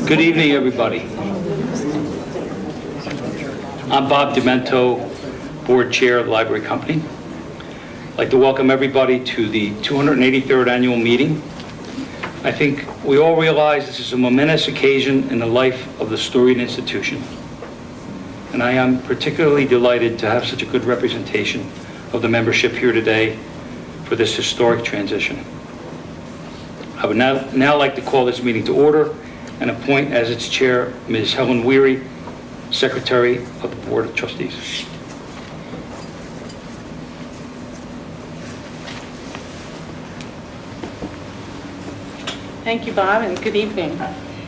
Good evening, everybody. I'm Bob Demento, Board Chair of the Library Company. I'd like to welcome everybody to the 283rd Annual Meeting. I think we all realize this is a momentous occasion in the life of the storied institution. And I am particularly delighted to have such a good representation of the membership here today for this historic transition. I would now like to call this meeting to order and appoint as its chair Ms. Helen Weary, Secretary of the Board of Trustees. Thank you, Bob, and good evening,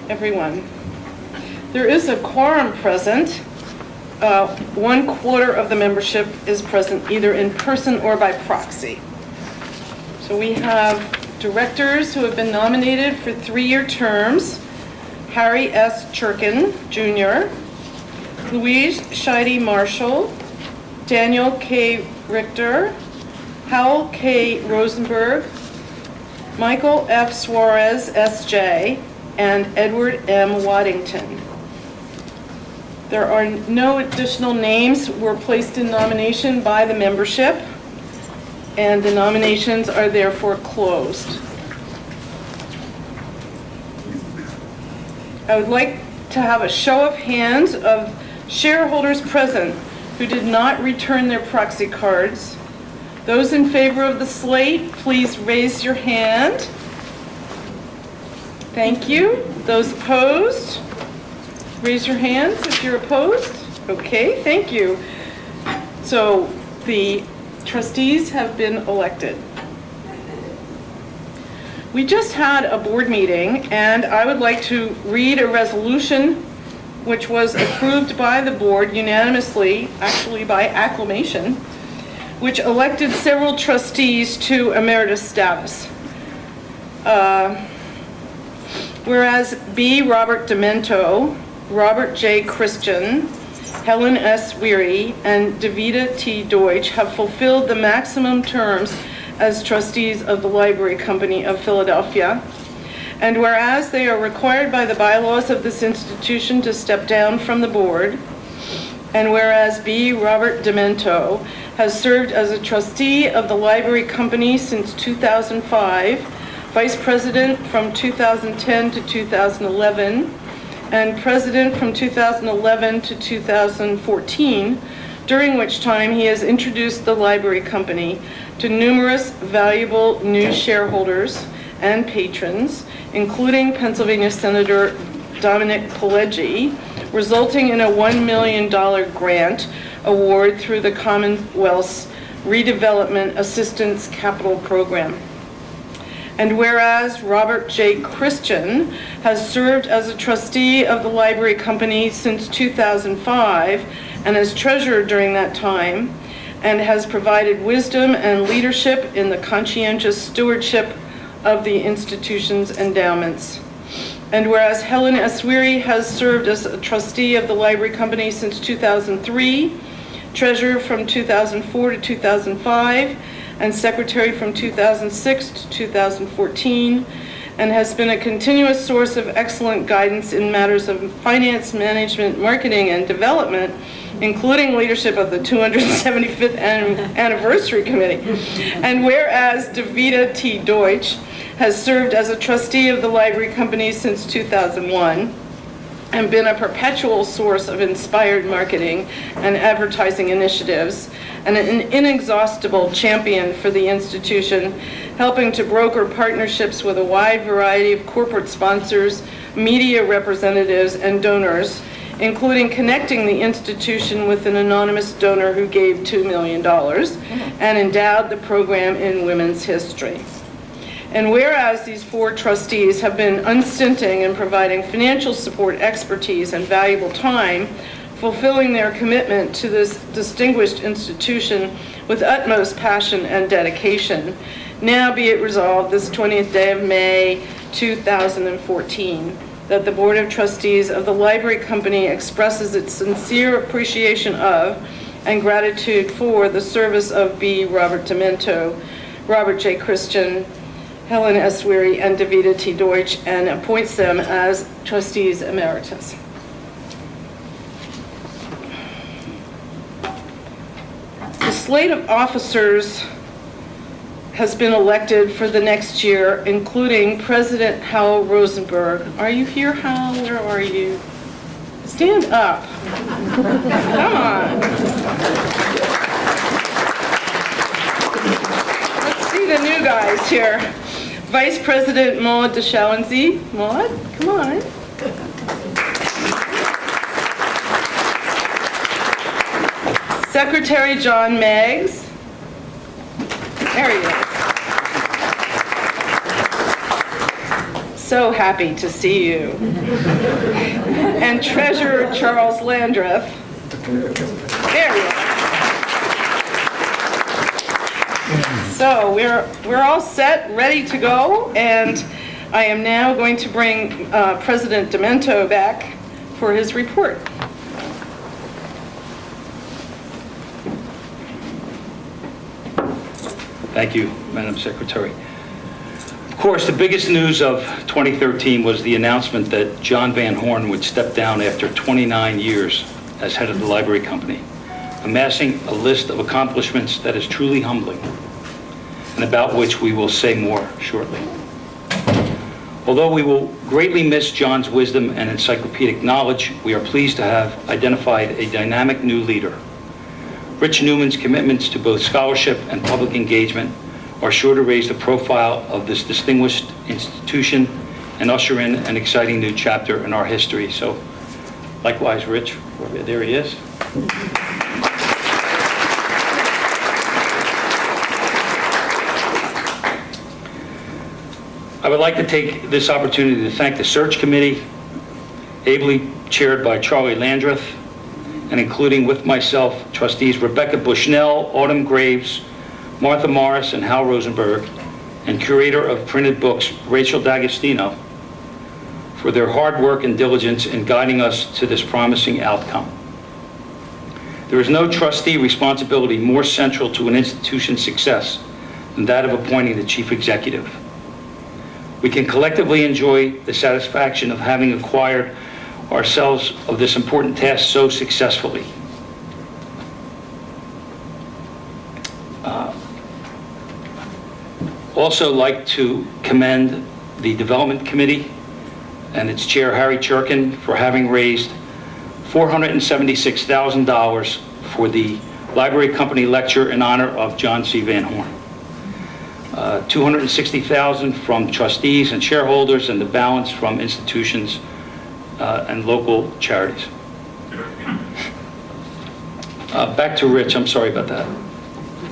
everyone. There is a quorum present. 1/4 of the membership is present either in person or by proxy. So we have directors who have been nominated for 3-year terms: Harry S. Churkin, Jr., Louise Scheide Marshall, Daniel K. Richter, Howell K. Rosenberg, Michael F. Suarez, S.J., and Edward M. Waddington. There are no additional names were placed in nomination by the membership, and the nominations are therefore closed. I would like to have a show of hands of shareholders present who did not return their proxy cards. Those in favor of the slate, please raise your hand. Thank you. Those opposed, raise your hands if you're opposed. Okay, thank you. So the trustees have been elected. We just had a board meeting, and I would like to read a resolution which was approved by the board unanimously, actually by acclamation, which elected several trustees to emeritus status. Whereas B. Robert Demento, Robert J. Christian, Helen S. Weary, and Davida T. Deutsch have fulfilled the maximum terms as trustees of the Library Company of Philadelphia. And whereas they are required by the bylaws of this institution to step down from the board, and whereas B. Robert Demento has served as a trustee of the Library Company since 2005, vice president from 2010 to 2011, and president from 2011 to 2014, during which time he has introduced the Library Company to numerous valuable new shareholders and patrons, including Pennsylvania Senator Dominic Pileggi, resulting in a $1 million grant award through the Commonwealth's Redevelopment Assistance Capital Program. And whereas Robert J. Christian has served as a trustee of the Library Company since 2005 and as treasurer during that time, and has provided wisdom and leadership in the conscientious stewardship of the institution's endowments. And whereas Helen S. Weary has served as a trustee of the Library Company since 2003, treasurer from 2004 to 2005, and secretary from 2006 to 2014, and has been a continuous source of excellent guidance in matters of finance, management, marketing, and development, including leadership of the 275th Anniversary Committee. And whereas Davida T. Deutsch has served as a trustee of the Library Company since 2001, and been a perpetual source of inspired marketing and advertising initiatives, and an inexhaustible champion for the institution, helping to broker partnerships with a wide variety of corporate sponsors, media representatives, and donors, including connecting the institution with an anonymous donor who gave $2 million and endowed the program in women's history. And whereas these 4 trustees have been unstinting in providing financial support, expertise, and valuable time, fulfilling their commitment to this distinguished institution with utmost passion and dedication, now be it resolved this 20th day of May 2014 that the Board of Trustees of the Library Company expresses its sincere appreciation of and gratitude for the service of B. Robert Demento, Robert J. Christian, Helen S. Weary, and Davida T. Deutsch, and appoints them as trustees emeritus. The slate of officers has been elected for the next year, including President Hal Rosenberg. Are you here, Hal? Where are you? Stand up. Come on. Let's see the new guys here. Vice President Maud DeShalenzy. Maud, come on. Secretary John Meggs. There he is. So happy to see you. And Treasurer Charles Landreth. There he is. So we're all set, ready to go, and I am now going to bring President Demento back for his report. Thank you, Madam Secretary. Of course, the biggest news of 2013 was the announcement that John Van Horn would step down after 29 years as head of the library company, amassing a list of accomplishments that is truly humbling, and about which we will say more shortly. Although we will greatly miss John's wisdom and encyclopedic knowledge, we are pleased to have identified a dynamic new leader. Rich Newman's commitments to both scholarship and public engagement are sure to raise the profile of this distinguished institution and usher in an exciting new chapter in our history. So, likewise, Rich, there he is. I would like to take this opportunity to thank the search committee, ably chaired by Charlie Landreth, and including with myself, trustees Rebecca Bushnell, Autumn Graves, Martha Morris, and Hal Rosenberg, and curator of printed books, Rachel D'Agostino, for their hard work and diligence in guiding us to this promising outcome. There is no trustee responsibility more central to an institution's success than that of appointing the chief executive. We can collectively enjoy the satisfaction of having acquired ourselves of this important task so successfully. Also like to commend the Development Committee and its chair, Harry Churkin, for having raised $476,000 for the Library Company Lecture in honor of John C. Van Horn. $260,000 from trustees and shareholders, and the balance from institutions and local charities. Back to Rich, I'm sorry about that.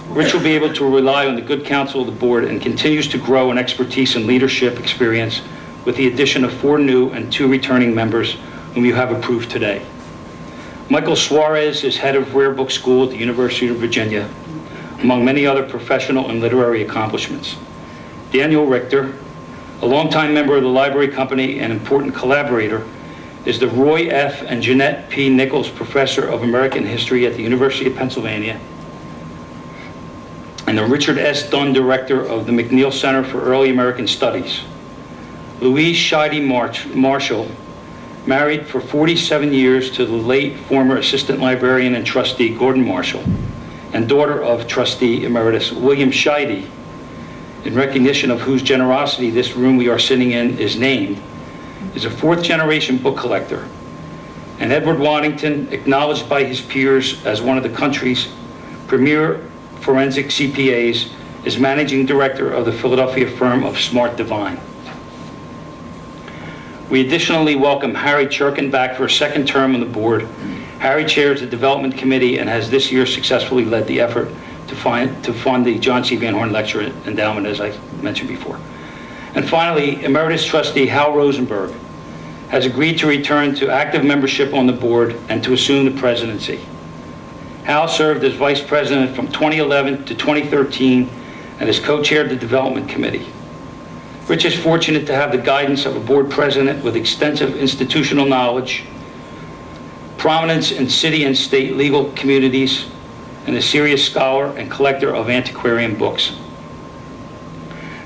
Rich will be able to rely on the good counsel of the board and continues to grow in expertise and leadership experience with the addition of 4 new and 2 returning members whom you have approved today. Michael Suarez is head of Rare Book School at the University of Virginia, among many other professional and literary accomplishments. Daniel Richter, a longtime member of the library company and important collaborator, is the Roy F. and Jeanette P. Nichols Professor of American History at the University of Pennsylvania, and the Richard S. Dunn Director of the McNeil Center for Early American Studies. Louise Scheide Marshall, married for 47 years to the late former Assistant Librarian and Trustee Gordon Marshall, and daughter of Trustee Emeritus William Scheide, in recognition of whose generosity this room we are sitting in is named, is a 4th-generation book collector. And Edward Waddington, acknowledged by his peers as one of the country's premier forensic CPAs, is managing director of the Philadelphia firm of Smart Divine. We additionally welcome Harry Churkin back for a 2nd term on the board. Harry chairs the Development Committee and has this year successfully led the effort to fund the John C. Van Horn Lecture Endowment, as I mentioned before. And finally, Emeritus Trustee Hal Rosenberg has agreed to return to active membership on the board and to assume the presidency. Hal served as vice president from 2011 to 2013 and has co-chaired the Development Committee. Rich is fortunate to have the guidance of a board president with extensive institutional knowledge, prominence in city and state legal communities, and a serious scholar and collector of antiquarian books.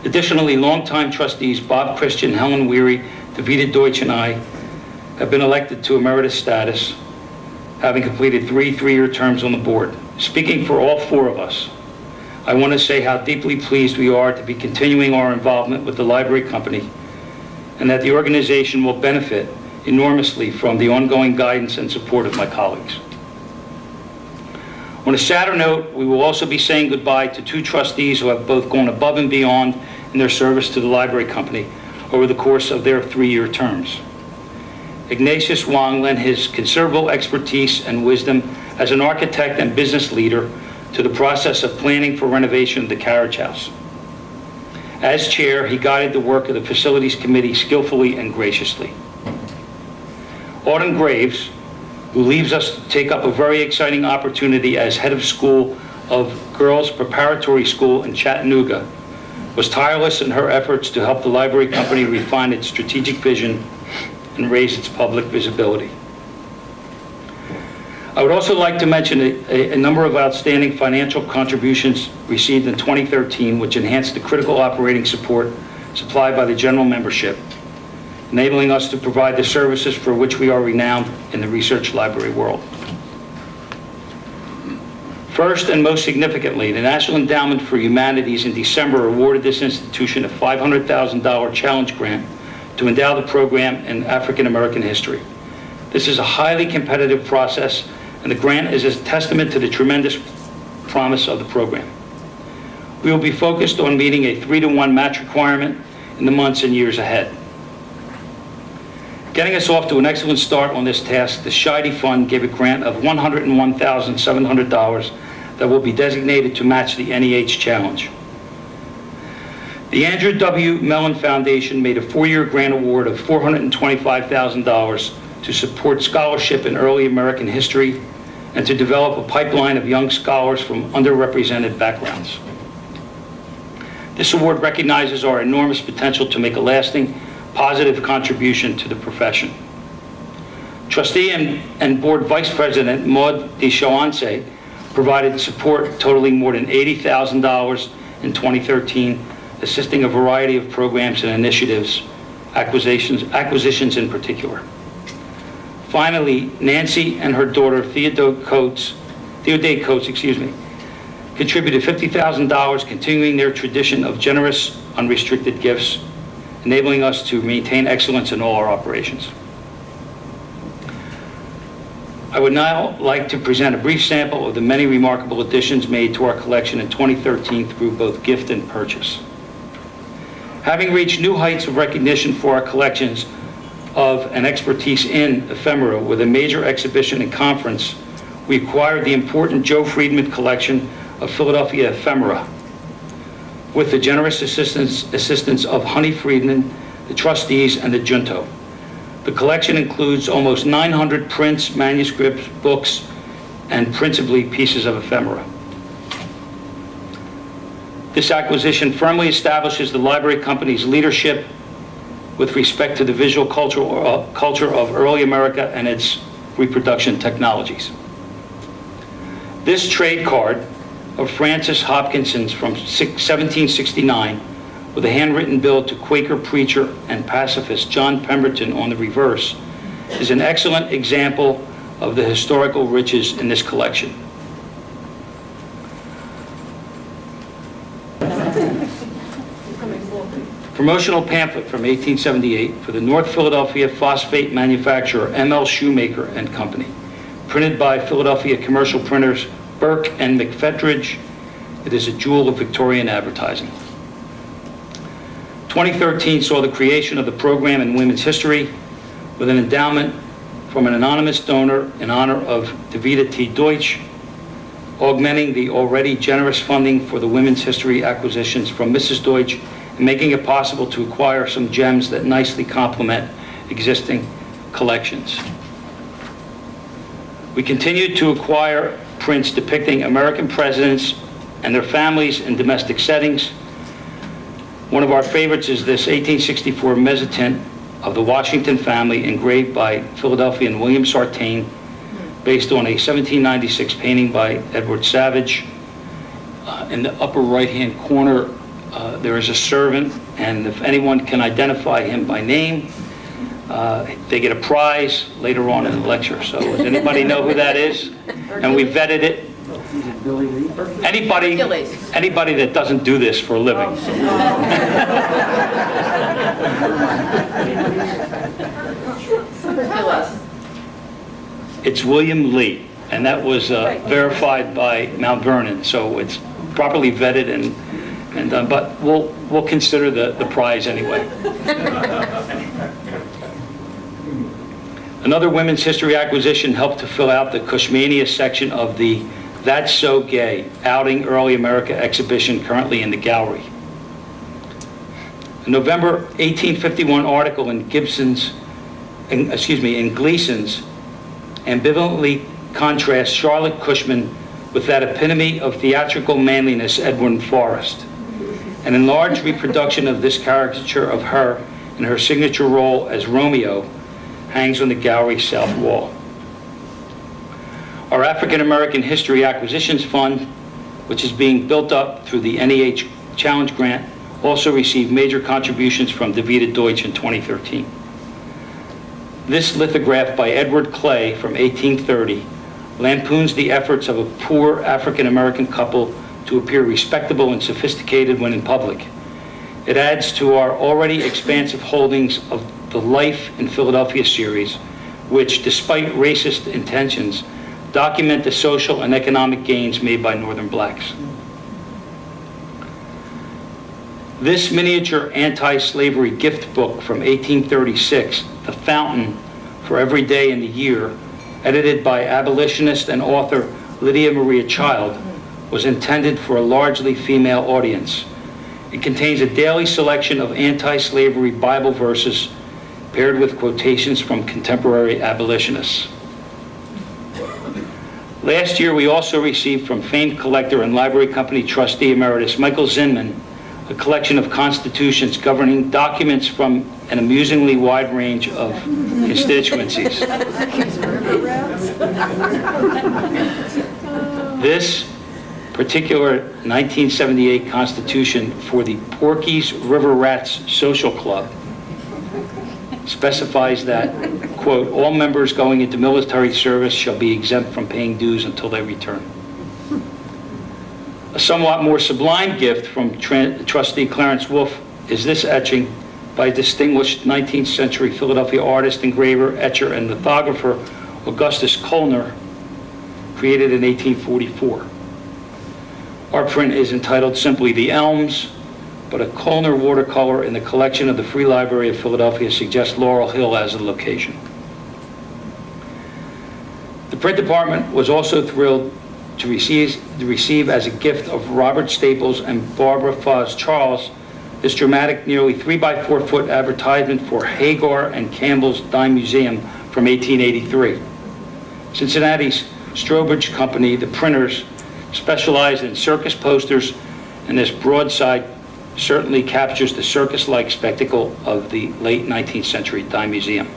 Additionally, longtime trustees Bob Christian, Helen Weary, Davida Deutsch, and I have been elected to emeritus status, having completed three-year terms on the board. Speaking for all four of us, I want to say how deeply pleased we are to be continuing our involvement with the library company, and that the organization will benefit enormously from the ongoing guidance and support of my colleagues. On a sadder note, we will also be saying goodbye to two trustees who have both gone above and beyond in their service to the library company over the course of their 3-year terms. Ignatius Wang lent his considerable expertise and wisdom as an architect and business leader to the process of planning for renovation of the Carriage House. As chair, he guided the work of the Facilities Committee skillfully and graciously. Autumn Graves, who leaves us to take up a very exciting opportunity as head of school of Girls Preparatory School in Chattanooga, was tireless in her efforts to help the library company refine its strategic vision and raise its public visibility. I would also like to mention a number of outstanding financial contributions received in 2013, which enhanced the critical operating support supplied by the general membership, enabling us to provide the services for which we are renowned in the research library world. First and most significantly, the National Endowment for Humanities in December awarded this institution a $500,000 challenge grant to endow the program in African American history. This is a highly competitive process, and the grant is a testament to the tremendous promise of the program. We will be focused on meeting a 3-to-1 match requirement in the months and years ahead. Getting us off to an excellent start on this task, the Scheide Fund gave a grant of $101,700 that will be designated to match the NEH challenge. The Andrew W. Mellon Foundation made a 4-year grant award of $425,000 to support scholarship in early American history and to develop a pipeline of young scholars from underrepresented backgrounds. This award recognizes our enormous potential to make a lasting, positive contribution to the profession. Trustee and Board Vice President Maud DeShawanse provided support totaling more than $80,000 in 2013, assisting a variety of programs and initiatives, acquisitions in particular. Finally, Nancy and her daughter Theodate Coates, contributed $50,000, continuing their tradition of generous, unrestricted gifts, enabling us to maintain excellence in all our operations. I would now like to present a brief sample of the many remarkable additions made to our collection in 2013 through both gift and purchase. Having reached new heights of recognition for our collections of and expertise in ephemera with a major exhibition and conference, we acquired the important Joe Friedman collection of Philadelphia ephemera. With the generous assistance of Honey Friedman, the trustees, and the Junto. The collection includes almost 900 prints, manuscripts, books, and principally pieces of ephemera. This acquisition firmly establishes the library company's leadership with respect to the visual culture of early America and its reproduction technologies. This trade card of Francis Hopkinson's from 1769, with a handwritten bill to Quaker preacher and pacifist John Pemberton on the reverse, is an excellent example of the historical riches in this collection. Promotional pamphlet from 1878 for the North Philadelphia phosphate manufacturer M.L. Shoemaker and Company, printed by Philadelphia commercial printers Burke and McFettridge. It is a jewel of Victorian advertising. 2013 saw the creation of the program in women's history with an endowment from an anonymous donor in honor of Davida T. Deutsch, augmenting the already generous funding for the women's history acquisitions from Mrs. Deutsch and making it possible to acquire some gems that nicely complement existing collections. We continue to acquire prints depicting American presidents and their families in domestic settings. One of our favorites is this 1864 mezzotint of the Washington family engraved by Philadelphian William Sartain, based on a 1796 painting by Edward Savage. In the upper right-hand corner, There is a servant, and if anyone can identify him by name, they get a prize later on in the lecture. So does anybody know who that is? And we vetted it. Anybody that doesn't do this for a living. It's William Lee, and that was verified by Mount Vernon, so it's properly vetted and done. But we'll consider the prize anyway. Another women's history acquisition helped to fill out the Cushmania section of the That's So Gay Outing Early America exhibition currently in the gallery. A November 1851 article in Gleason's ambivalently contrasts Charlotte Cushman with that epitome of theatrical manliness, Edwin Forrest. An enlarged reproduction of this caricature of her in her signature role as Romeo hangs on the gallery's south wall. Our African American History Acquisitions Fund, which is being built up through the NEH Challenge Grant, also received major contributions from Davida Deutsch in 2013. This lithograph by Edward Clay from 1830 lampoons the efforts of a poor African American couple to appear respectable and sophisticated when in public. It adds to our already expansive holdings of the Life in Philadelphia series, which, despite racist intentions, document the social and economic gains made by Northern blacks. This miniature anti-slavery gift book from 1836, The Fountain for Every Day in the Year, edited by abolitionist and author Lydia Maria Child, was intended for a largely female audience. It contains a daily selection of anti-slavery Bible verses paired with quotations from contemporary abolitionists. Last year, we also received from famed collector and library company trustee emeritus Michael Zinman a collection of constitutions governing documents from an amusingly wide range of constituencies. This particular 1978 Constitution for the Porky's River Rats Social Club specifies that, quote, all members going into military service shall be exempt from paying dues until they return. A somewhat more sublime gift from trustee Clarence Wolf is this etching by distinguished 19th century Philadelphia artist, engraver, etcher, and lithographer Augustus Koellner, created in 1844. Our print is entitled simply The Elms, but a Koellner watercolor in the collection of the Free Library of Philadelphia suggests Laurel Hill as a location. The print department was also thrilled to receive as a gift of Robert Staples and Barbara Foz Charles this dramatic, nearly 3x4 foot advertisement for Hagar and Campbell's Dime Museum from 1883. Cincinnati's Strobridge Company, the printers, specialized in circus posters, and this broadside certainly captures the circus-like spectacle of the late 19th century Dime Museum.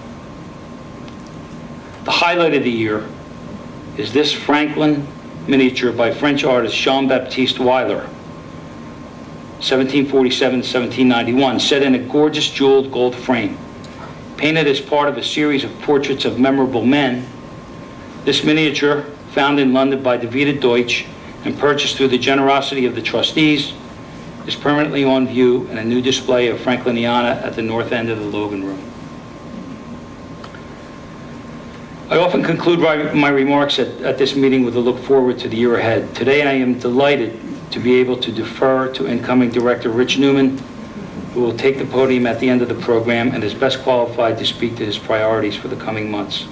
The highlight of the year is this Franklin miniature by French artist Jean-Baptiste Weiler, 1747-1791, set in a gorgeous jeweled gold frame. Painted as part of a series of portraits of memorable men, this miniature, found in London by Davida Deutsch and purchased through the generosity of the trustees, is permanently on view in a new display of Frankliniana at the north end of the Logan Room. I often conclude my remarks at this meeting with a look forward to the year ahead. Today I am delighted to be able to defer to incoming Director Rich Newman, who will take the podium at the end of the program and is best qualified to speak to his priorities for the coming months.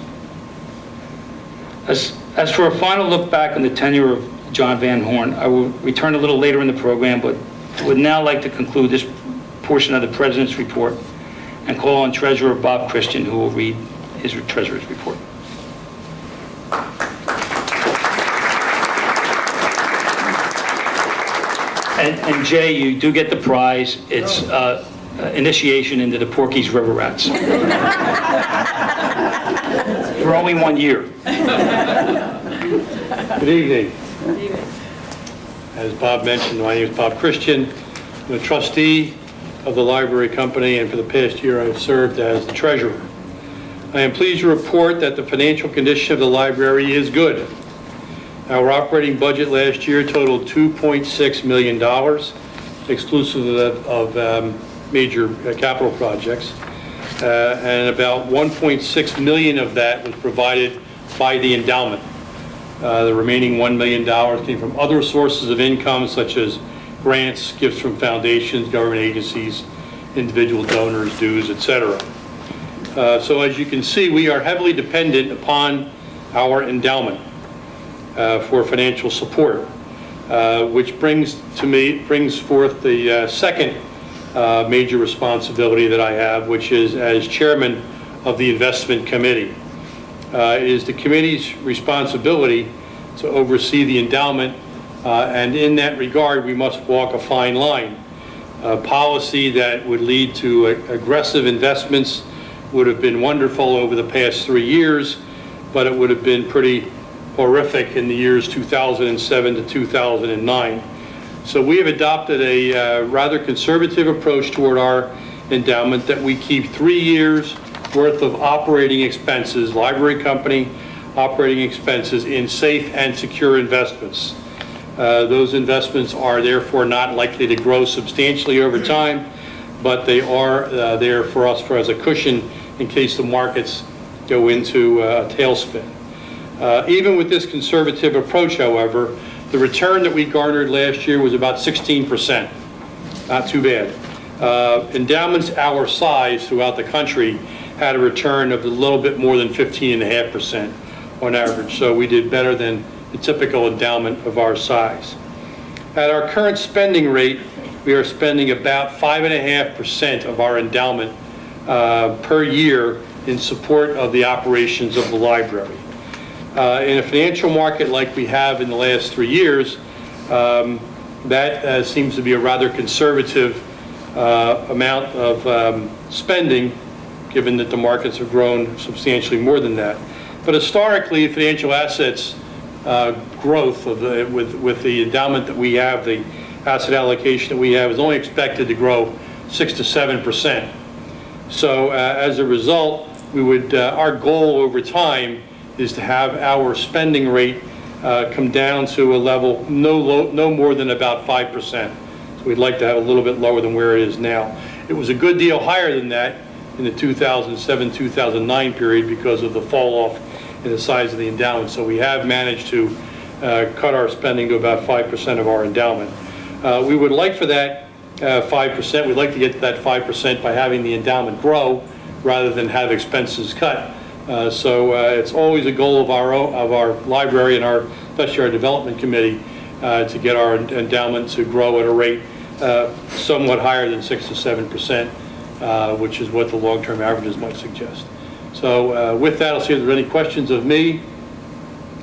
As for a final look back on the tenure of John Van Horn, I will return a little later in the program, but would now like to conclude this portion of the President's report and call on Treasurer Bob Christian, who will read his Treasurer's report. And Jay, you do get the prize. It's initiation into the Porky's River Rats. For only 1 year. Good evening. As Bob mentioned, my name is Bob Christian. I'm a trustee of the library company, and for the past year I've served as the treasurer. I am pleased to report that the financial condition of the library is good. Our operating budget last year totaled $2.6 million, exclusive of major capital projects, and about $1.6 million of that was provided by the endowment. The remaining $1 million came from other sources of income, such as grants, gifts from foundations, government agencies, individual donors, dues, etc. So as you can see, we are heavily dependent upon our endowment for financial support, which brings forth the second major responsibility that I have, which is as chairman of the investment committee. It is the committee's responsibility to oversee the endowment, and in that regard, we must walk a fine line. A policy that would lead to aggressive investments would have been wonderful over the past 3 years, but it would have been pretty horrific in the years 2007 to 2009. So we have adopted a rather conservative approach toward our endowment, that we keep 3 years worth of operating expenses, library company operating expenses, in safe and secure investments. Those investments are therefore not likely to grow substantially over time, but they are there for us as a cushion in case the markets go into a tailspin. Even with this conservative approach, however, the return that we garnered last year was about 16%. Not too bad. Endowments our size throughout the country had a return of a little bit more than 15.5% on average, so we did better than the typical endowment of our size. At our current spending rate, we are spending about 5.5% of our endowment per year in support of the operations of the library. In a financial market like we have in the last 3 years, that seems to be a rather conservative amount of spending, given that the markets have grown substantially more than that. But historically, financial assets growth with the endowment that we have, the asset allocation that we have, is only expected to grow 6 to 7%. So as a result, our goal over time is to have our spending rate come down to a level no more than about 5%. So we'd like to have a little bit lower than where it is now. It was a good deal higher than that in the 2007-2009 period because of the fall off in the size of the endowment. So we have managed to cut our spending to about 5% of our endowment. We would like for that 5%, we'd like to get to that 5% by having the endowment grow rather than have expenses cut. So it's always a goal of our library and especially our development committee to get our endowment to grow at a rate somewhat higher than 6 to 7%, which is what the long-term averages might suggest. So with that, I'll see if there are any questions of me.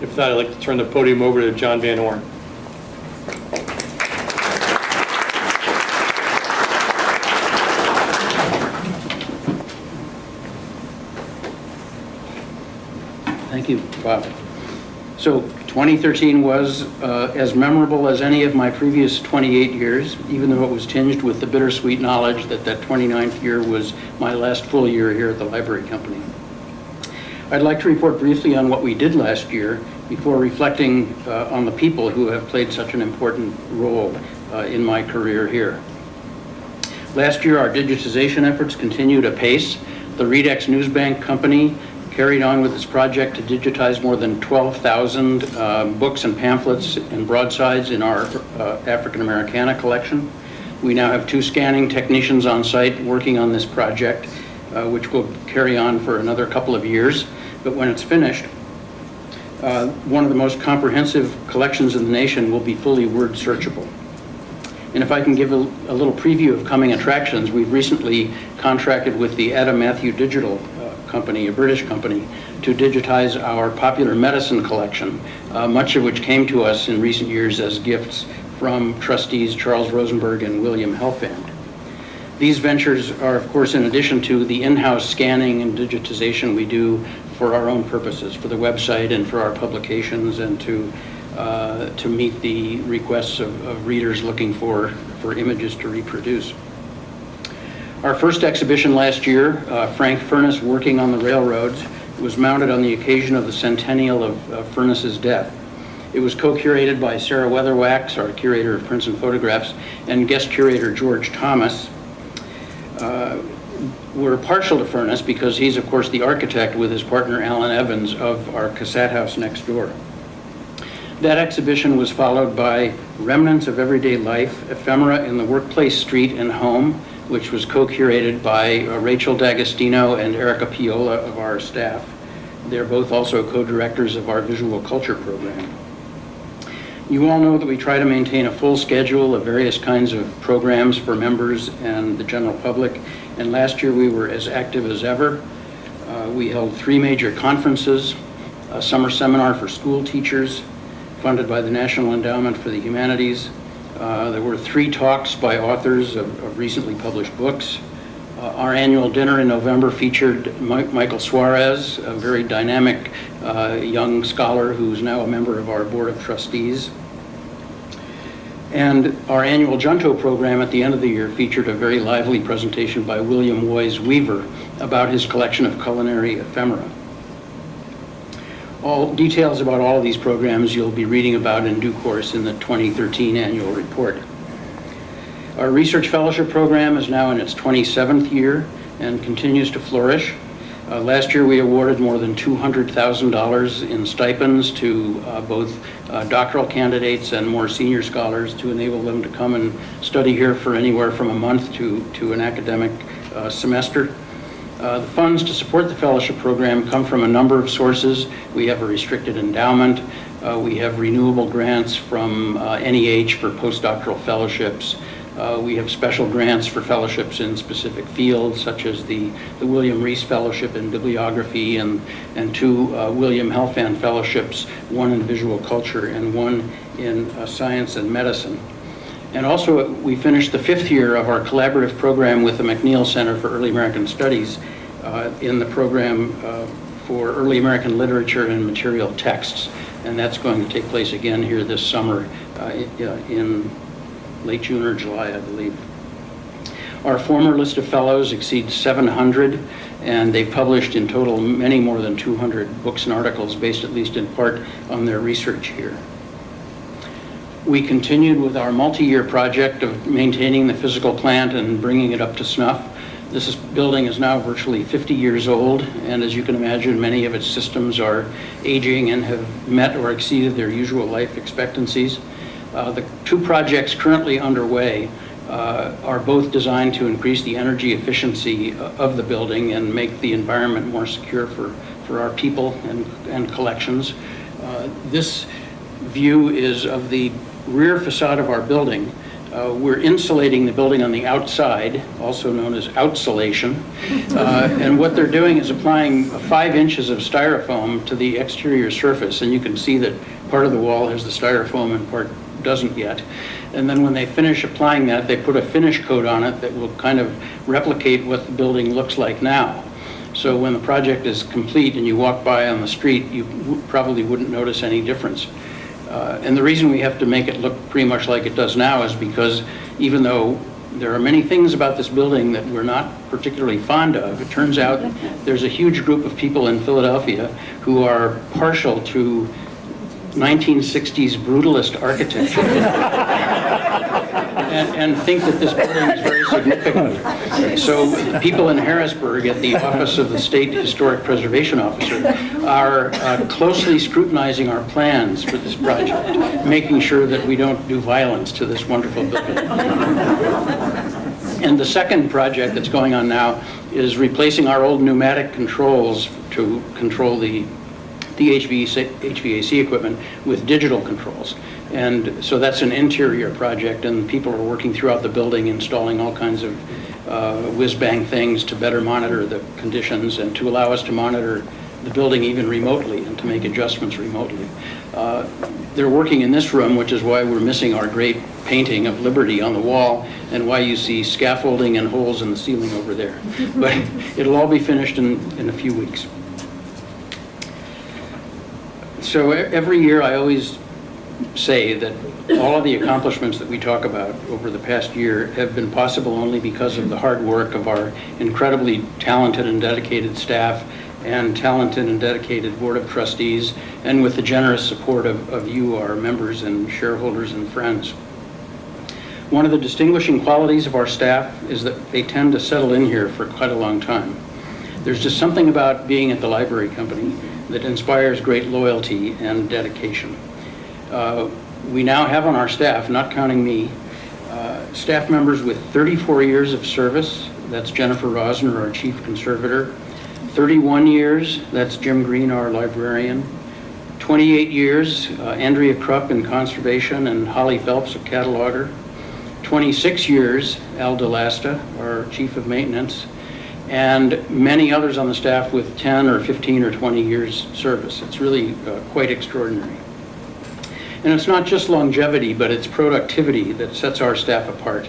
If not, I'd like to turn the podium over to John Van Horn. Thank you, Bob. So 2013 was as memorable as any of my previous 28 years, even though it was tinged with the bittersweet knowledge that that 29th year was my last full year here at the library company. I'd like to report briefly on what we did last year before reflecting on the people who have played such an important role in my career here. Last year, our digitization efforts continued apace. The Redex Newsbank Company carried on with its project to digitize more than 12,000 books and pamphlets and broadsides in our African Americana collection. We now have 2 scanning technicians on site working on this project, which will carry on for another couple of years. But when it's finished, one of the most comprehensive collections in the nation will be fully word searchable. And if I can give a little preview of coming attractions, we've recently contracted with the Adam Matthew Digital Company, a British company, to digitize our popular medicine collection, much of which came to us in recent years as gifts from trustees Charles Rosenberg and William Helfand. These ventures are, of course, in addition to the in-house scanning and digitization we do for our own purposes, for the website and for our publications, and to meet the requests of readers looking for for images to reproduce. Our first exhibition last year, Frank Furness Working on the Railroads, was mounted on the occasion of the centennial of Furness's death. It was co-curated by Sarah Weatherwax, our curator of prints and photographs, and guest curator George Thomas. We're partial to Furness because he's, of course, the architect with his partner Alan Evans of our cassette house next door. That exhibition was followed by Remnants of Everyday Life, Ephemera in the Workplace, Street, and Home, which was co-curated by Rachel D'Agostino and Erica Piola of our staff. They're both also co-directors of our visual culture program. You all know that we try to maintain a full schedule of various kinds of programs for members and the general public, and last year we were as active as ever. We held 3 major conferences, a summer seminar for school teachers, funded by the National Endowment for the Humanities. There were 3 talks by authors of recently published books. Our annual dinner in November featured Michael Suarez, a very dynamic young scholar who's now a member of our Board of Trustees. And our annual Junto program at the end of the year featured a very lively presentation by William Woys Weaver about his collection of culinary ephemera. All details about all of these programs you'll be reading about in due course in the 2013 annual report. Our research fellowship program is now in its 27th year and continues to flourish. Last year we awarded more than $200,000 in stipends to both doctoral candidates and more senior scholars to enable them to come and study here for anywhere from a month to an academic semester. The funds to support the fellowship program come from a number of sources. We have a restricted endowment. We have renewable grants from NEH for postdoctoral fellowships. We have special grants for fellowships in specific fields, such as the William Reese Fellowship in Bibliography and 2 William Helfand Fellowships, one in Visual Culture and one in Science and Medicine. And also, we finished the 5th year of our collaborative program with the McNeil Center for Early American Studies in the program for Early American Literature and Material Texts. And that's going to take place again here this summer in late June or July, I believe. Our former list of fellows exceeds 700, and they've published in total many more than 200 books and articles based at least in part on their research here. We continued with our multi-year project of maintaining the physical plant and bringing it up to snuff. This building is now virtually 50 years old, and as you can imagine, many of its systems are aging and have met or exceeded their usual life expectancies. The 2 projects currently underway are both designed to increase the energy efficiency of the building and make the environment more secure for our people and collections. This view is of the rear facade of our building. We're insulating the building on the outside, also known as outsolation. And what they're doing is applying 5 inches of styrofoam to the exterior surface. And you can see that part of the wall has the styrofoam and part doesn't yet. And then when they finish applying that, they put a finish coat on it that will kind of replicate what the building looks like now. So when the project is complete and you walk by on the street, you probably wouldn't notice any difference. And the reason we have to make it look pretty much like it does now is because even though there are many things about this building that we're not particularly fond of, it turns out there's a huge group of people in Philadelphia who are partial to 1960s brutalist architecture and think that this building is very significant. So people in Harrisburg at the Office of the State Historic Preservation Officer are closely scrutinizing our plans for this project, making sure that we don't do violence to this wonderful building. And the second project that's going on now is replacing our old pneumatic controls to control the HVAC equipment with digital controls. And so that's an interior project, and people are working throughout the building installing all kinds of whiz-bang things to better monitor the conditions and to allow us to monitor the building even remotely and to make adjustments remotely. They're working in this room, which is why we're missing our great painting of Liberty on the wall and why you see scaffolding and holes in the ceiling over there. But it'll all be finished in a few weeks. So every year I always say that all of the accomplishments that we talk about over the past year have been possible only because of the hard work of our incredibly talented and dedicated staff and talented and dedicated Board of Trustees, and with the generous support of you, our members and shareholders and friends. One of the distinguishing qualities of our staff is that they tend to settle in here for quite a long time. There's just something about being at the library company that inspires great loyalty and dedication. We now have on our staff, not counting me, staff members with 34 years of service. That's Jennifer Rosner, our chief conservator. 31 years, that's Jim Green, our librarian. 28 years, Andrea Krupp in conservation and Holly Phelps, a cataloger. 26 years, Al DeLasta, our chief of maintenance, and many others on the staff with 10 or 15 or 20 years service. It's really quite extraordinary. And it's not just longevity, but it's productivity that sets our staff apart.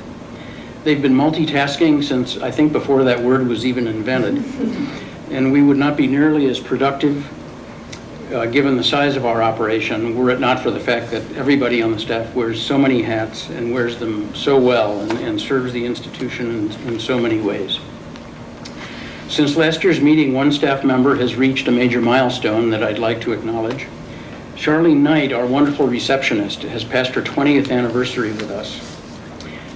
They've been multitasking since, I think, before that word was even invented. And we would not be nearly as productive given the size of our operation were it not for the fact that everybody on the staff wears so many hats and wears them so well and serves the institution in so many ways. Since last year's meeting, one staff member has reached a major milestone that I'd like to acknowledge. Charlene Knight, our wonderful receptionist, has passed her 20th anniversary with us.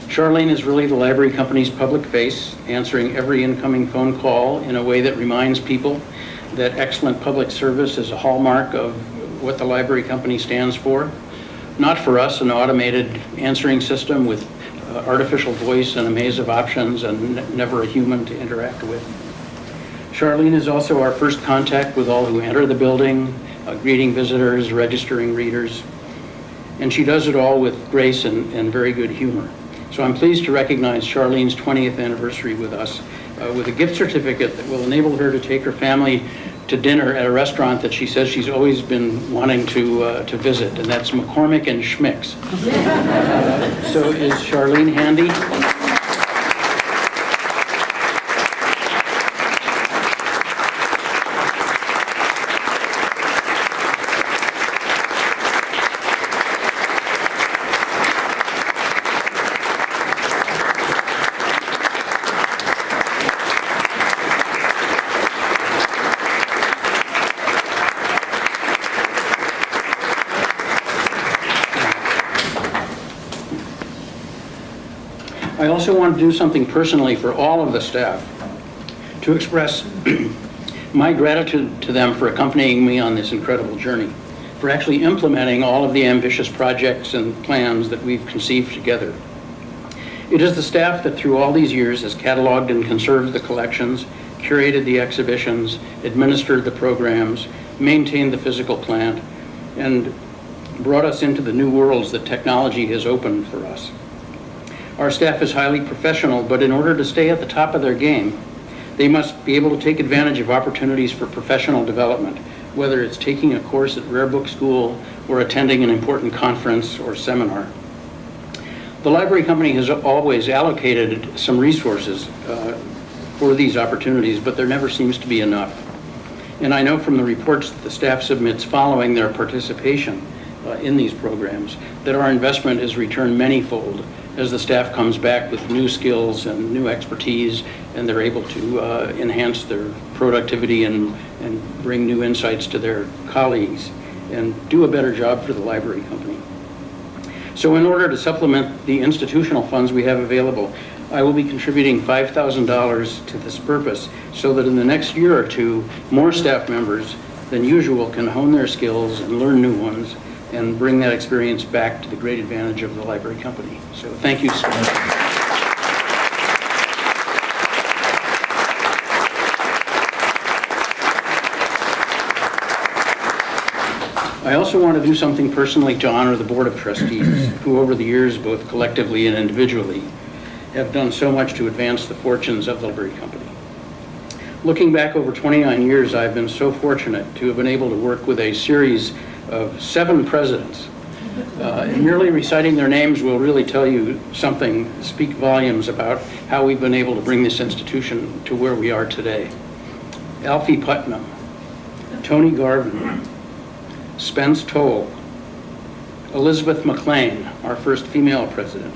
Charlene is really the library company's public face, answering every incoming phone call in a way that reminds people that excellent public service is a hallmark of what the library company stands for. Not for us, an automated answering system with artificial voice and a maze of options and never a human to interact with. Charlene is also our first contact with all who enter the building, greeting visitors, registering readers, and she does it all with grace and very good humor. So I'm pleased to recognize Charlene's 20th anniversary with us with a gift certificate that will enable her to take her family to dinner at a restaurant that she says she's always been wanting to visit, and that's McCormick and Schmick's. So is Charlene handy? I also want to do something personally for all of the staff to express my gratitude to them for accompanying me on this incredible journey, for actually implementing all of the ambitious projects and plans that we've conceived together. It is the staff that through all these years has cataloged and conserved the collections, curated the exhibitions, administered the programs, maintained the physical plant, and brought us into the new worlds that technology has opened for us. Our staff is highly professional, but in order to stay at the top of their game, they must be able to take advantage of opportunities for professional development, whether it's taking a course at Rare Book School or attending an important conference or seminar. The library company has always allocated some resources for these opportunities, but there never seems to be enough. And I know from the reports that the staff submits following their participation in these programs that our investment is returned manyfold as the staff comes back with new skills and new expertise, and they're able to enhance their productivity and bring new insights to their colleagues and do a better job for the library company. So in order to supplement the institutional funds we have available, I will be contributing $5,000 to this purpose so that in the next year or two, more staff members than usual can hone their skills and learn new ones and bring that experience back to the great advantage of the library company. So thank you so much. I also want to do something personally to honor the Board of Trustees, who over the years, both collectively and individually, have done so much to advance the fortunes of the library company. Looking back over 29 years, I've been so fortunate to have been able to work with a series of 7 presidents. And merely reciting their names will really tell you something, speak volumes about how we've been able to bring this institution to where we are today. Alfie Putnam, Tony Garvin, Spence Toll, Elizabeth McLean, our first female president.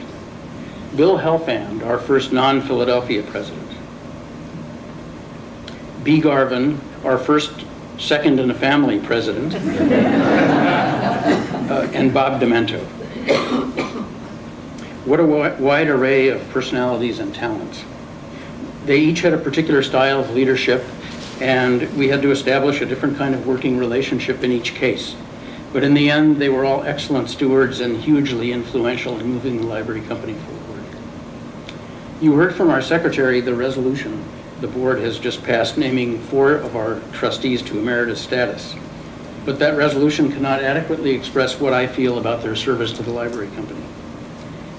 Bill Helfand, our first non-Philadelphia president. B. Garvin, our first second in a family president. And Bob Demento. What a wide array of personalities and talents. They each had a particular style of leadership, and we had to establish a different kind of working relationship in each case. But in the end, they were all excellent stewards and hugely influential in moving the library company forward. You heard from our secretary the resolution the board has just passed naming 4 of our trustees to emeritus status. But that resolution cannot adequately express what I feel about their service to the library company.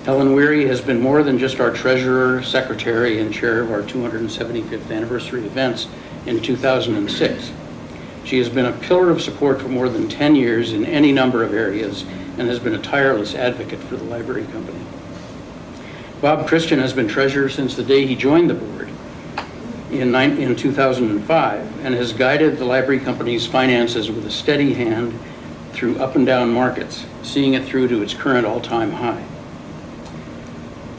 Helen Weary has been more than just our treasurer, secretary, and chair of our 275th anniversary events in 2006. She has been a pillar of support for more than 10 years in any number of areas and has been a tireless advocate for the library company. Bob Christian has been treasurer since the day he joined the board in 2005 and has guided the library company's finances with a steady hand through up and down markets, seeing it through to its current all-time high.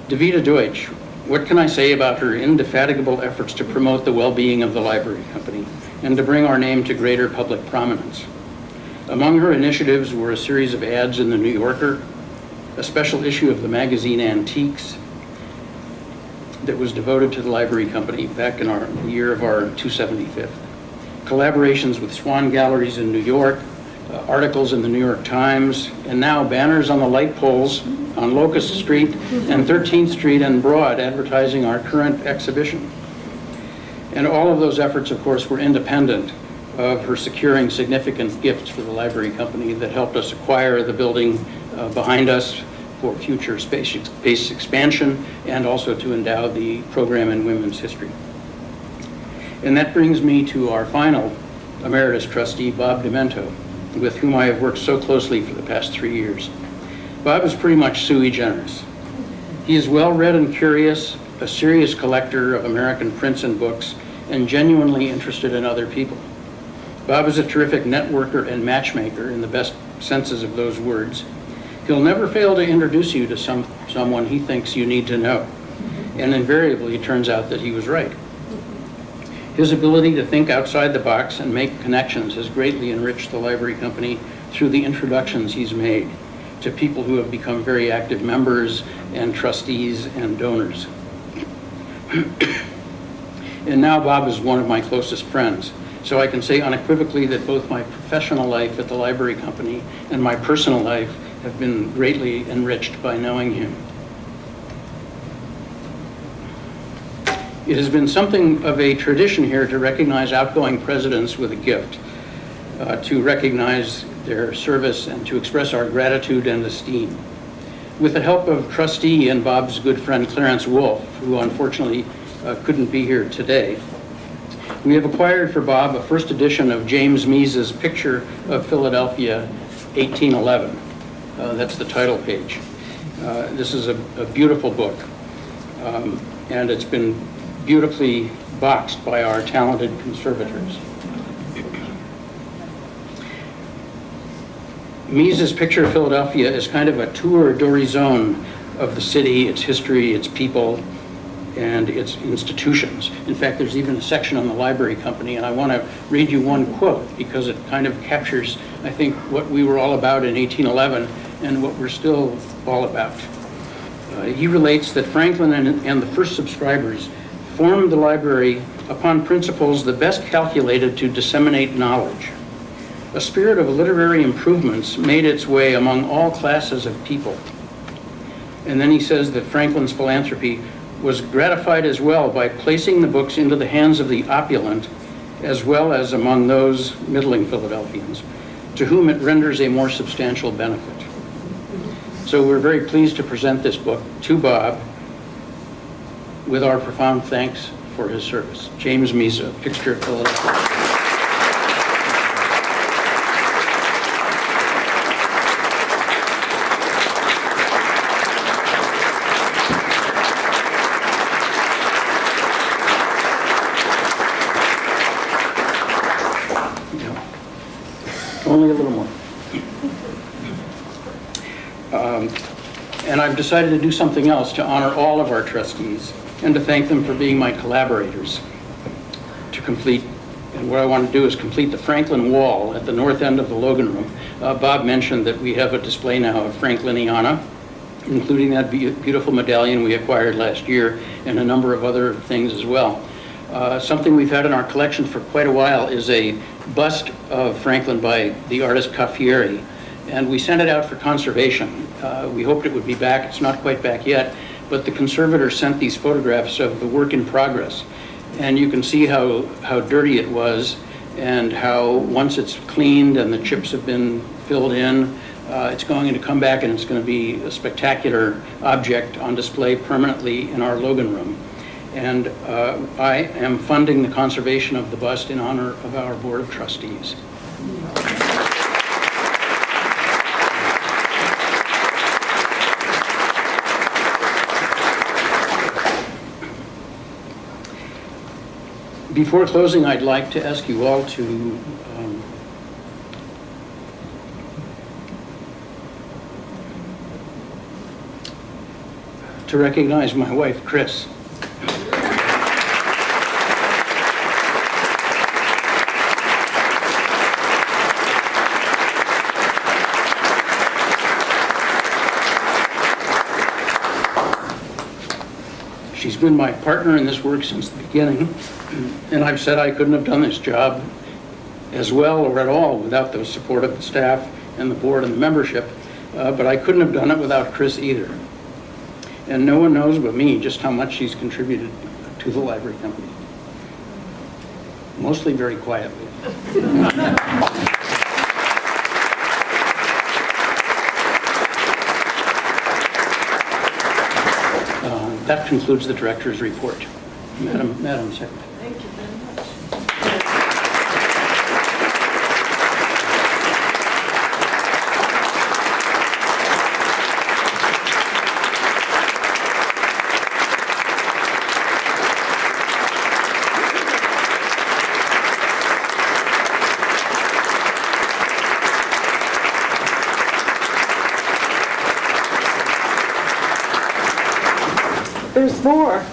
Davida Deutsch, what can I say about her indefatigable efforts to promote the well-being of the library company and to bring our name to greater public prominence? Among her initiatives were a series of ads in the New Yorker, a special issue of the magazine Antiques that was devoted to the library company back in the year of our 275th, collaborations with Swan Galleries in New York, articles in the New York Times, and now banners on the light poles on Locust Street and 13th Street and Broad advertising our current exhibition. And all of those efforts, of course, were independent of her securing significant gifts for the library company that helped us acquire the building behind us for future space expansion and also to endow the program in women's history. And that brings me to our final emeritus trustee, Bob Demento, with whom I have worked so closely for the past 3 years. Bob is pretty much sui generis. He is well-read and curious, a serious collector of American prints and books, and genuinely interested in other people. Bob is a terrific networker and matchmaker in the best senses of those words. He'll never fail to introduce you to someone he thinks you need to know, and invariably it turns out that he was right. His ability to think outside the box and make connections has greatly enriched the library company through the introductions he's made to people who have become very active members and trustees and donors. And now Bob is one of my closest friends, so I can say unequivocally that both my professional life at the library company and my personal life have been greatly enriched by knowing him. It has been something of a tradition here to recognize outgoing presidents with a gift, to recognize their service and to express our gratitude and esteem. With the help of trustee and Bob's good friend Clarence Wolf, who unfortunately couldn't be here today, we have acquired for Bob a first edition of James Mease's Picture of Philadelphia, 1811. That's the title page. This is a beautiful book, and it's been beautifully boxed by our talented conservators. Mease's Picture of Philadelphia is kind of a tour d'horizon of the city, its history, its people, and its institutions. In fact, there's even a section on the library company, and I want to read you one quote because it kind of captures, I think, what we were all about in 1811 and what we're still all about. He relates that Franklin and the first subscribers formed the library upon principles the best calculated to disseminate knowledge. A spirit of literary improvements made its way among all classes of people. And then he says that Franklin's philanthropy was gratified as well by placing the books into the hands of the opulent, as well as among those middling Philadelphians, to whom it renders a more substantial benefit. So we're very pleased to present this book to Bob with our profound thanks for his service. James Mease, Picture of Philadelphia. Only a little more. And I've decided to do something else to honor all of our trustees and to thank them for being my collaborators. And what I want to do is complete the Franklin Wall at the north end of the Logan Room. Bob mentioned that we have a display now of Frankliniana, including that beautiful medallion we acquired last year and a number of other things as well. Something we've had in our collection for quite a while is a bust of Franklin by the artist Caffieri, and we sent it out for conservation. We hoped it would be back. It's not quite back yet, but the conservator sent these photographs of the work in progress, and you can see how dirty it was and how once it's cleaned and the chips have been filled in, it's going to come back and it's going to be a spectacular object on display permanently in our Logan Room. And I am funding the conservation of the bust in honor of our Board of Trustees. Before closing, I'd like to ask you all to recognize my wife, Chris. She's been my partner in this work since the beginning, and I've said I couldn't have done this job as well or at all without the support of the staff and the board and the membership, but I couldn't have done it without Chris either. And no one knows but me just how much she's contributed to the library company. Mostly very quietly. That concludes the director's report. Madam Secretary. Thank you very much. There's more.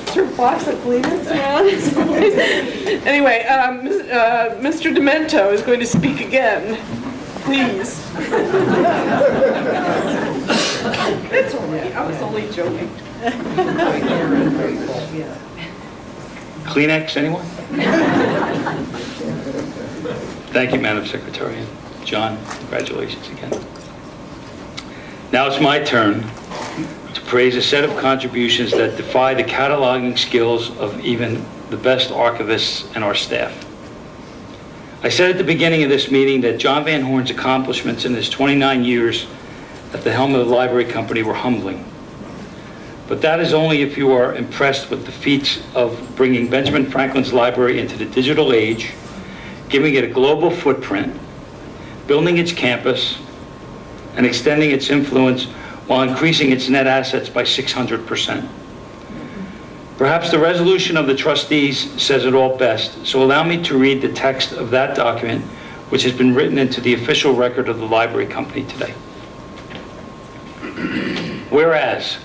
Is your box of Kleenex around? Anyway, Mr. Demento is going to speak again. Please. It's okay. I was only joking. Kleenex, anyone? Thank you, Madam Secretary. And John, congratulations again. Now it's my turn to praise a set of contributions that defy the cataloging skills of even the best archivists and our staff. I said at the beginning of this meeting that John Van Horn's accomplishments in his 29 years at the helm of the library company were humbling. But that is only if you are impressed with the feats of bringing Benjamin Franklin's library into the digital age, giving it a global footprint, building its campus, and extending its influence while increasing its net assets by 600%. Perhaps the resolution of the trustees says it all best, so allow me to read the text of that document, which has been written into the official record of the library company today. Whereas,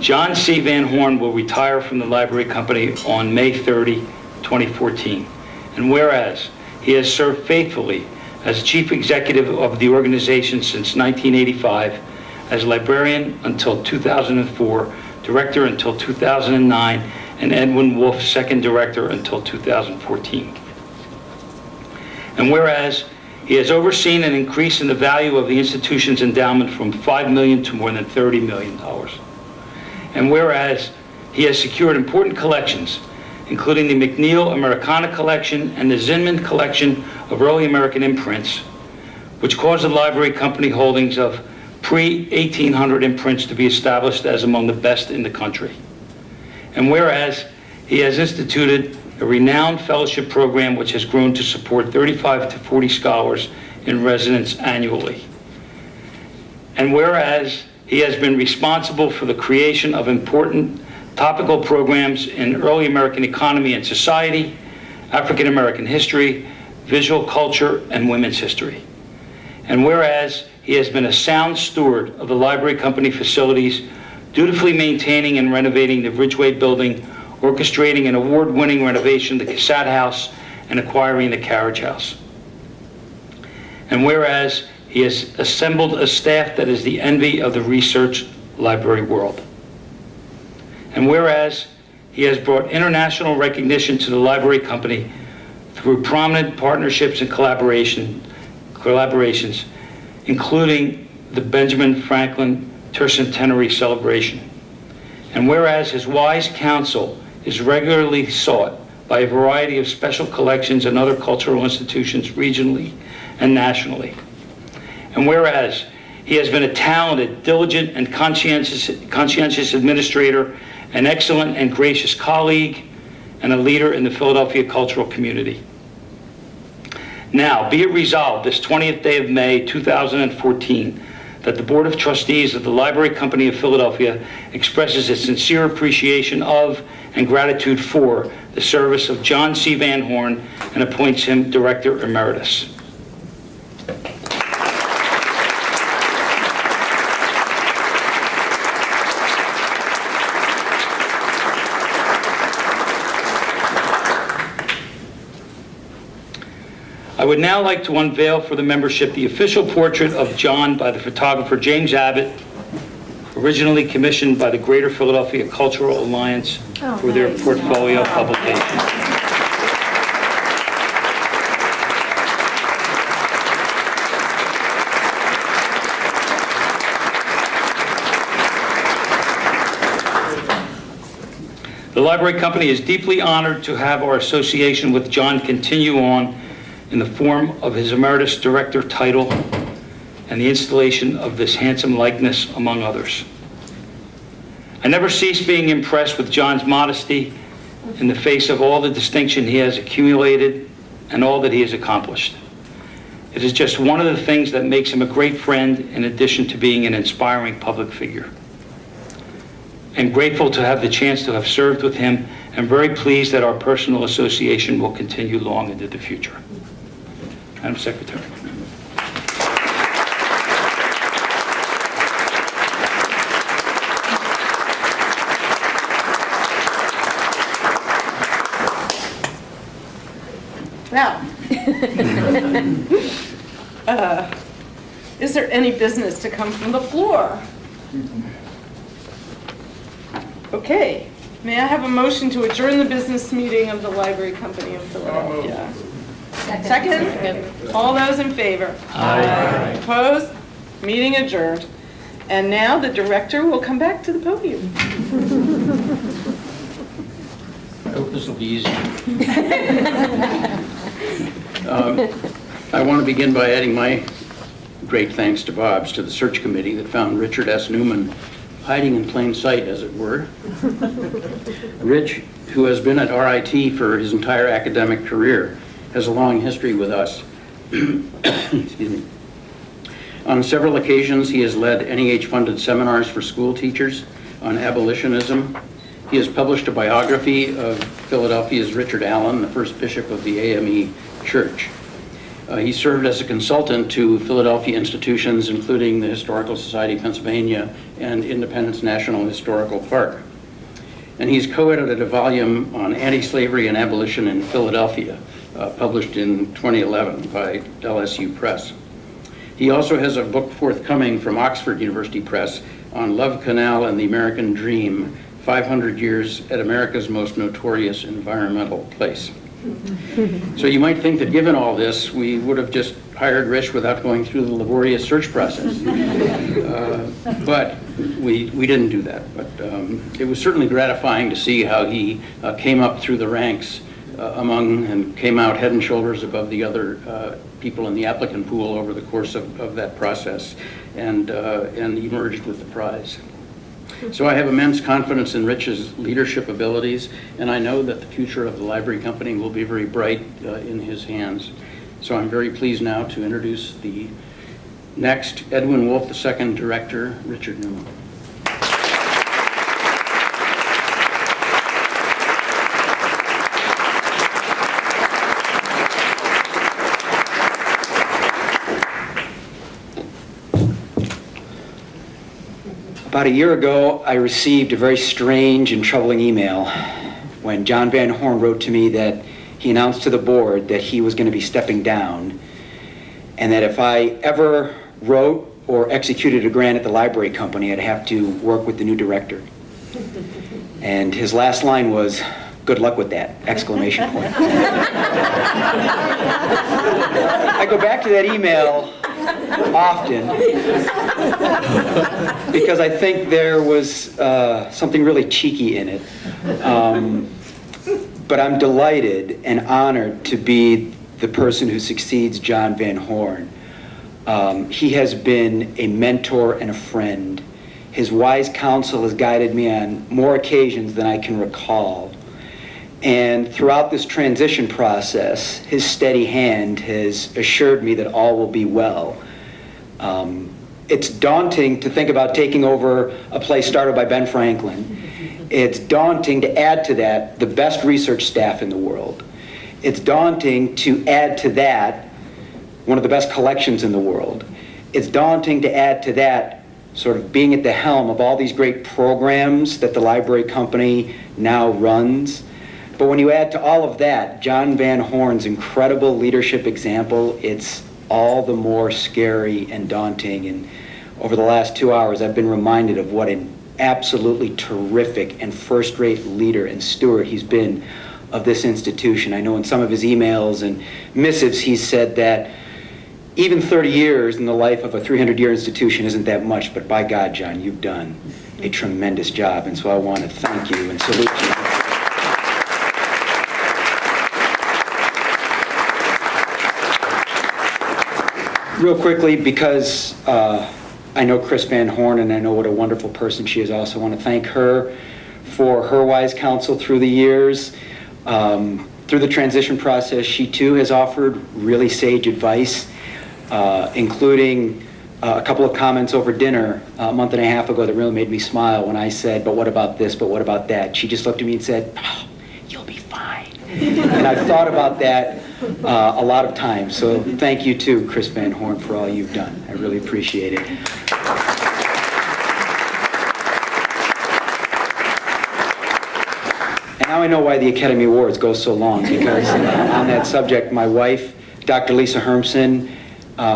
John C. Van Horn will retire from the library company on May 30, 2014. And whereas, he has served faithfully as chief executive of the organization since 1985, as librarian until 2004, director until 2009, and Edwin Wolf, second director until 2014. And whereas he has overseen an increase in the value of the institution's endowment from $5 million to more than $30 million. And whereas he has secured important collections, including the McNeil Americana Collection and the Zinman Collection of early American imprints, which caused the library company holdings of pre-1800 imprints to be established as among the best in the country. And whereas he has instituted a renowned fellowship program which has grown to support 35 to 40 scholars in residence annually. And whereas he has been responsible for the creation of important topical programs in early American economy and society, African American history, visual culture, and women's history. And whereas he has been a sound steward of the library company facilities, dutifully maintaining and renovating the Ridgeway building, orchestrating an award-winning renovation of the Cassatt House, and acquiring the Carriage House. And whereas he has assembled a staff that is the envy of the research library world. And whereas he has brought international recognition to the library company through prominent partnerships and collaborations, including the Benjamin Franklin Tercentenary Celebration. And whereas his wise counsel is regularly sought by a variety of special collections and other cultural institutions regionally and nationally. And whereas he has been a talented, diligent, and conscientious administrator, an excellent and gracious colleague, and a leader in the Philadelphia cultural community. Now, be it resolved this 20th day of May 2014 that the Board of Trustees of the Library Company of Philadelphia expresses its sincere appreciation of and gratitude for the service of John C. Van Horn and appoints him Director Emeritus. I would now like to unveil for the membership the official portrait of John by the photographer James Abbott, originally commissioned by the Greater Philadelphia Cultural Alliance for their portfolio publication. The Library Company is deeply honored to have our association with John continue on in the form of his Emeritus Director title and the installation of this handsome likeness, among others. I never cease being impressed with John's modesty in the face of all the distinction he has accumulated and all that he has accomplished. It is just one of the things that makes him a great friend in addition to being an inspiring public figure. I'm grateful to have the chance to have served with him and very pleased that our personal association will continue long into the future. Madam Secretary. Now, is there any business to come from the floor? Okay, may I have a motion to adjourn the business meeting of the Library Company of Philadelphia? Second? All those in favor? Aye. Opposed? Meeting adjourned. And now the director will come back to the podium. I hope this will be easy. I want to begin by adding my great thanks to Bob's to the search committee that found Richard S. Newman hiding in plain sight, as it were. Rich, who has been at RIT for his entire academic career, has a long history with us. Excuse me. On several occasions, he has led NEH-funded seminars for school teachers on abolitionism. He has published a biography of Philadelphia's Richard Allen, the first bishop of the AME Church. He served as a consultant to Philadelphia institutions, including the Historical Society of Pennsylvania and Independence National Historical Park. And he's co-edited a volume on anti-slavery and abolition in Philadelphia, published in 2011 by LSU Press. He also has a book forthcoming from Oxford University Press on Love Canal and the American Dream, 500 Years at America's Most Notorious Environmental Place. So you might think that given all this, we would have just hired Rich without going through the laborious search process. But we didn't do that. But it was certainly gratifying to see how he came up through the ranks and came out head and shoulders above the other people in the applicant pool over the course of that process and emerged with the prize. So I have immense confidence in Rich's leadership abilities, and I know that the future of the Library Company will be very bright in his hands. So I'm very pleased now to introduce the next Edwin Wolf, the second director, Richard Newman. About a year ago, I received a very strange and troubling email when John Van Horn wrote to me that he announced to the board that he was going to be stepping down, and that if I ever wrote or executed a grant at the library company, I'd have to work with the new director. And his last line was, "Good luck with that!" exclamation point. I go back to that email often because I think there was something really cheeky in it. But I'm delighted and honored to be the person who succeeds John Van Horn. He has been a mentor and a friend. His wise counsel has guided me on more occasions than I can recall. And throughout this transition process, his steady hand has assured me that all will be well. It's daunting to think about taking over a place started by Ben Franklin. It's daunting to add to that the best research staff in the world. It's daunting to add to that one of the best collections in the world. It's daunting to add to that sort of being at the helm of all these great programs that the library company now runs. But when you add to all of that John Van Horn's incredible leadership example, it's all the more scary and daunting. And over the last 2 hours, I've been reminded of what an absolutely terrific and first-rate leader and steward he's been of this institution. I know in some of his emails and missives, he's said that even 30 years in the life of a 300-year institution isn't that much, but by God, John, you've done a tremendous job, and so I want to thank you and salute you. Real quickly, because I know Chris Van Horn and I know what a wonderful person she is, I also want to thank her for her wise counsel through the years. Through the transition process, she too has offered really sage advice, including a couple of comments over dinner a month and a half ago that really made me smile when I said, "But what about this, but what about that?" She just looked at me and said, "Oh, you'll be fine." And I've thought about that a lot of times. So thank you too, Chris Van Horn, for all you've done. I really appreciate it. And now I know why the Academy Awards go so long, because on that subject, my wife, Dr. Lisa Hermsen,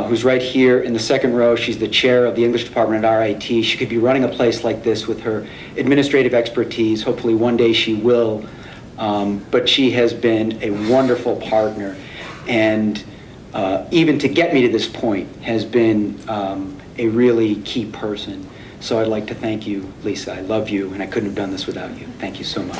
who's right here in the second row, she's the chair of the English department at RIT. She could be running a place like this with her administrative expertise. Hopefully one day she will. But she has been a wonderful partner, and even to get me to this point has been a really key person. So I'd like to thank you, Lisa. I love you, and I couldn't have done this without you. Thank you so much.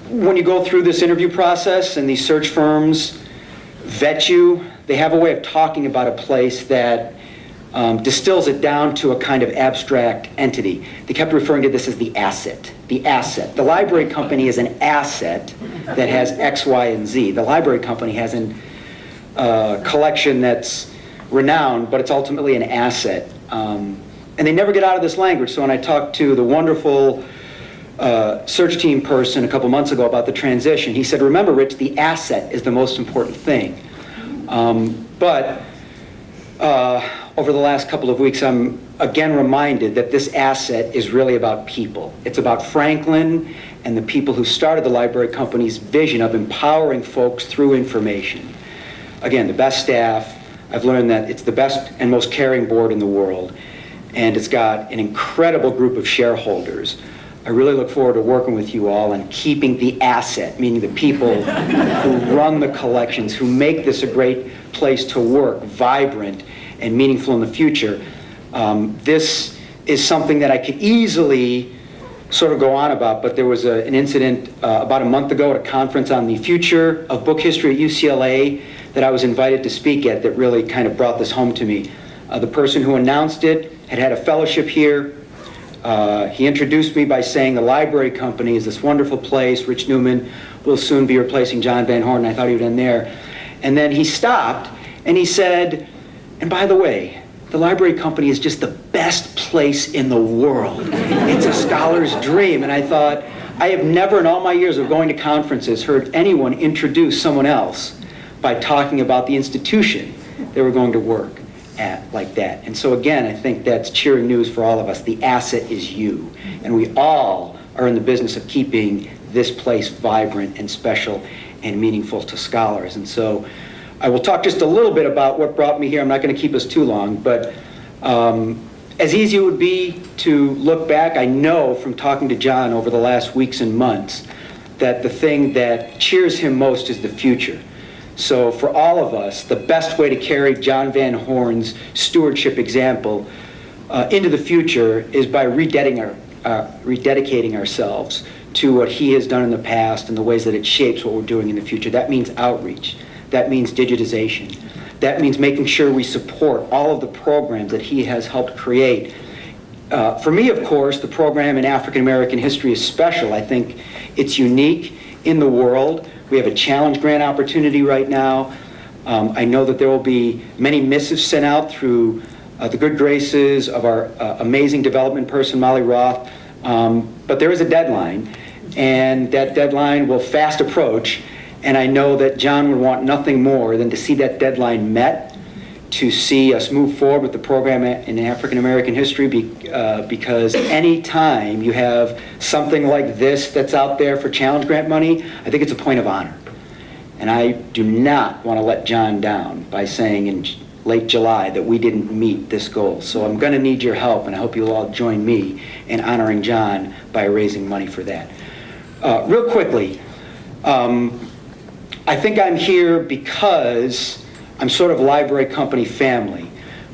When you go through this interview process and these search firms vet you, they have a way of talking about a place that distills it down to a kind of abstract entity. They kept referring to this as the asset. The asset. The library company is an asset that has X, Y, and Z. The library company has a collection that's renowned, but it's ultimately an asset. And they never get out of this language. So when I talked to the wonderful search team person a couple months ago about the transition, he said, "Remember, Rich, the asset is the most important thing." Over the last couple of weeks, I'm again reminded that this asset is really about people. It's about Franklin and the people who started the library company's vision of empowering folks through information. Again, the best staff. I've learned that it's the best and most caring board in the world, and it's got an incredible group of shareholders. I really look forward to working with you all and keeping the asset, meaning the people who run the collections, who make this a great place to work, vibrant and meaningful in the future. This is something that I could easily sort of go on about, but there was an incident about a month ago at a conference on the future of book history at UCLA that I was invited to speak at that really kind of brought this home to me. The person who announced it had a fellowship here. He introduced me by saying the library company is this wonderful place. Rich Newman will soon be replacing John Van Horn. I thought he would end there. And then he stopped and he said, "And by the way, the library company is just the best place in the world. It's a scholar's dream." And I thought, I have never in all my years of going to conferences heard anyone introduce someone else by talking about the institution they were going to work at like that. And so again, I think that's cheering news for all of us. The asset is you. And we all are in the business of keeping this place vibrant and special and meaningful to scholars. And so I will talk just a little bit about what brought me here. I'm not going to keep us too long, but as easy it would be to look back, I know from talking to John over the last weeks and months that the thing that cheers him most is the future. So for all of us, the best way to carry John Van Horn's stewardship example into the future is by rededicating ourselves to what he has done in the past and the ways that it shapes what we're doing in the future. That means outreach. That means digitization. That means making sure we support all of the programs that he has helped create. For me, of course, the program in African American history is special. I think it's unique in the world. We have a challenge grant opportunity right now. I know that there will be many missives sent out through the good graces of our amazing development person, Molly Roth. But there is a deadline, and that deadline will fast approach. And I know that John would want nothing more than to see that deadline met, to see us move forward with the program in African American history, because any time you have something like this that's out there for challenge grant money, I think it's a point of honor. And I do not want to let John down by saying in late July that we didn't meet this goal. So I'm going to need your help, and I hope you'll all join me in honoring John by raising money for that. Real quickly, I think I'm here because I'm sort of library company family.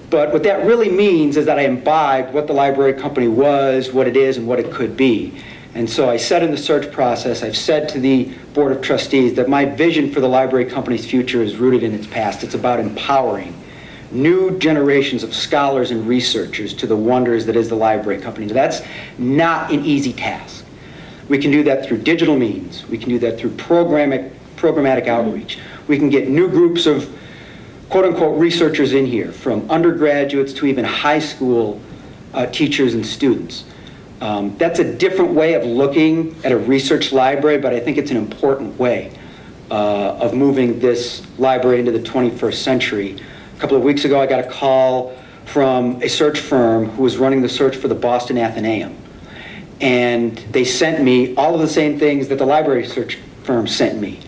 But what that really means is that I imbibed what the library company was, what it is, and what it could be. And so I said in the search process, I've said to the Board of Trustees that my vision for the library company's future is rooted in its past. It's about empowering new generations of scholars and researchers to the wonders that is the library company. Now, that's not an easy task. We can do that through digital means. We can do that through programmatic outreach. We can get new groups of quote-unquote researchers in here, from undergraduates to even high school teachers and students. That's a different way of looking at a research library, but I think it's an important way of moving this library into the 21st century. A couple of weeks ago, I got a call from a search firm who was running the search for the Boston Athenaeum. And they sent me all of the same things that the library search firm sent me.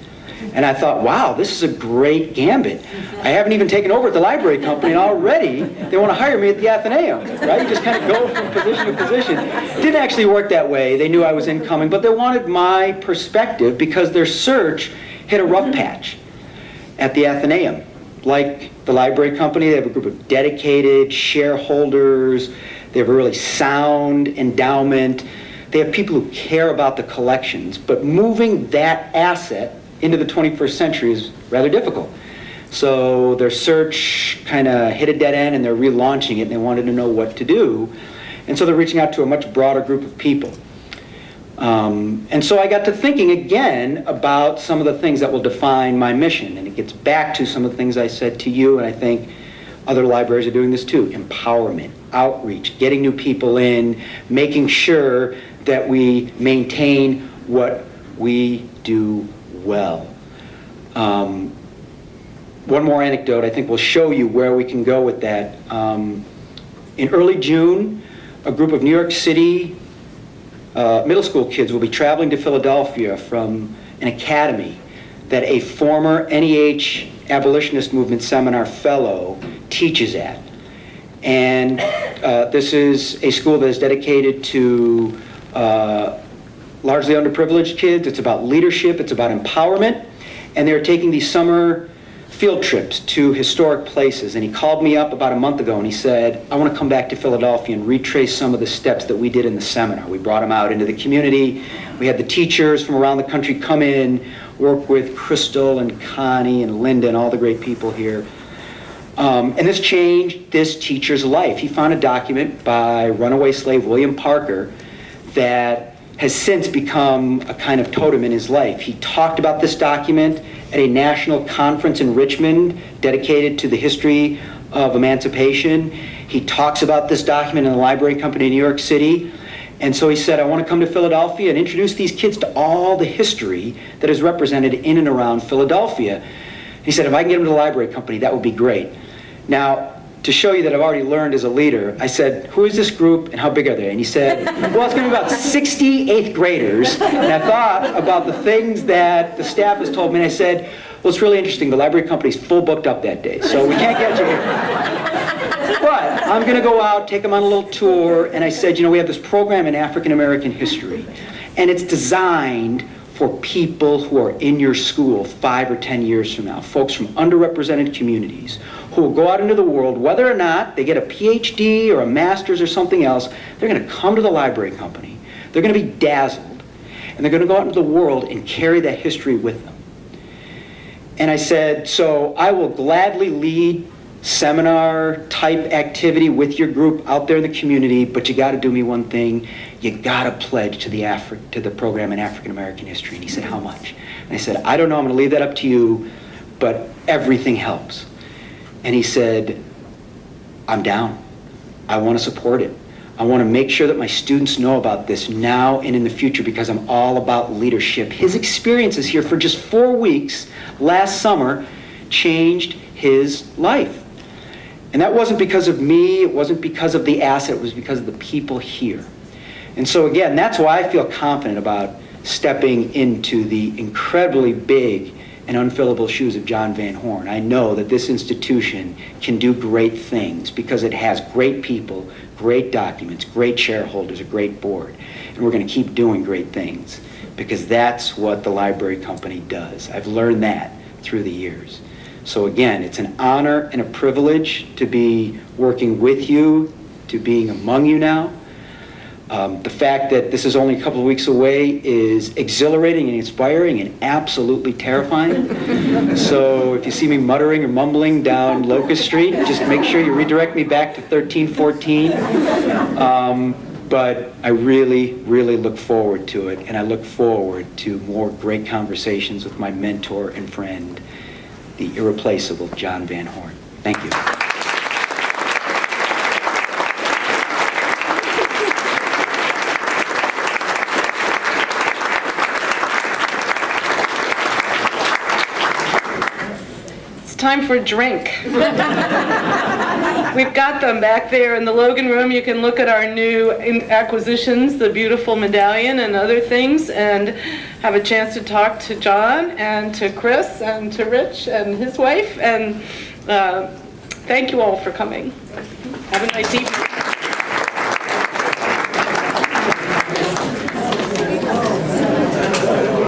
And I thought, wow, this is a great gambit. I haven't even taken over at the library company, and already they want to hire me at the Athenaeum, right? You just kind of go from position to position. It didn't actually work that way. They knew I was incoming, but they wanted my perspective because their search hit a rough patch at the Athenaeum. Like the library company, they have a group of dedicated shareholders. They have a really sound endowment. They have people who care about the collections, but moving that asset into the 21st century is rather difficult. So their search kind of hit a dead end, and they're relaunching it, and they wanted to know what to do. And so they're reaching out to a much broader group of people. And so I got to thinking again about some of the things that will define my mission. And it gets back to some of the things I said to you, and I think other libraries are doing this too. Empowerment, outreach, getting new people in, making sure that we maintain what we do well. One more anecdote I think will show you where we can go with that. In early June, a group of New York City middle school kids will be traveling to Philadelphia from an academy that a former NEH Abolitionist Movement Seminar Fellow teaches at. And this is a school that is dedicated to largely underprivileged kids. It's about leadership, it's about empowerment, and they're taking these summer field trips to historic places. And he called me up about a month ago and he said, I want to come back to Philadelphia and retrace some of the steps that we did in the seminar. We brought them out into the community. We had the teachers from around the country come in, work with Crystal and Connie and Linda and all the great people here. And this changed this teacher's life. He found a document by runaway slave William Parker that has since become a kind of totem in his life. He talked about this document at a national conference in Richmond dedicated to the history of emancipation. He talks about this document in the library company in New York City. And so he said, I want to come to Philadelphia and introduce these kids to all the history that is represented in and around Philadelphia. He said, if I can get him to the library company, that would be great. Now, to show you that I've already learned as a leader, I said, who is this group and how big are they? And he said, well, it's going to be about 60 eighth graders. And I thought about the things that the staff has told me, and I said, well, it's really interesting. The library company's full booked up that day, so we can't get you here. But I'm going to go out, take them on a little tour, and I said, we have this program in African American history, and it's designed for people who are in your school 5 or 10 years from now, folks from underrepresented communities who will go out into the world, whether or not they get a PhD or a master's or something else, they're going to come to the library company, they're going to be dazzled, and they're going to go out into the world and carry that history with them. And I said, so I will gladly lead seminar-type activity with your group out there in the community, but you got to do me one thing. You got to pledge to the program in African American history. And he said, how much? And I said, I don't know. I'm going to leave that up to you, but everything helps. And he said, I'm down. I want to support it. I want to make sure that my students know about this now and in the future because I'm all about leadership. His experiences here for just 4 weeks last summer changed his life. And that wasn't because of me, it wasn't because of the asset, it was because of the people here. And so again, that's why I feel confident about stepping into the incredibly big and unfillable shoes of John Van Horn. I know that this institution can do great things because it has great people, great documents, great shareholders, a great board. And we're going to keep doing great things because that's what the library company does. I've learned that through the years. So again, it's an honor and a privilege to be working with you, to being among you now. The fact that this is only a couple of weeks away is exhilarating and inspiring and absolutely terrifying. So if you see me muttering or mumbling down Locust Street, just make sure you redirect me back to 1314. But I really, really look forward to it, and I look forward to more great conversations with my mentor and friend, the irreplaceable John Van Horn. Thank you. It's time for a drink. We've got them back there in the Logan Room. You can look at our new acquisitions, the beautiful medallion and other things, and have a chance to talk to John and to Chris and to Rich and his wife. And thank you all for coming. Have a nice evening.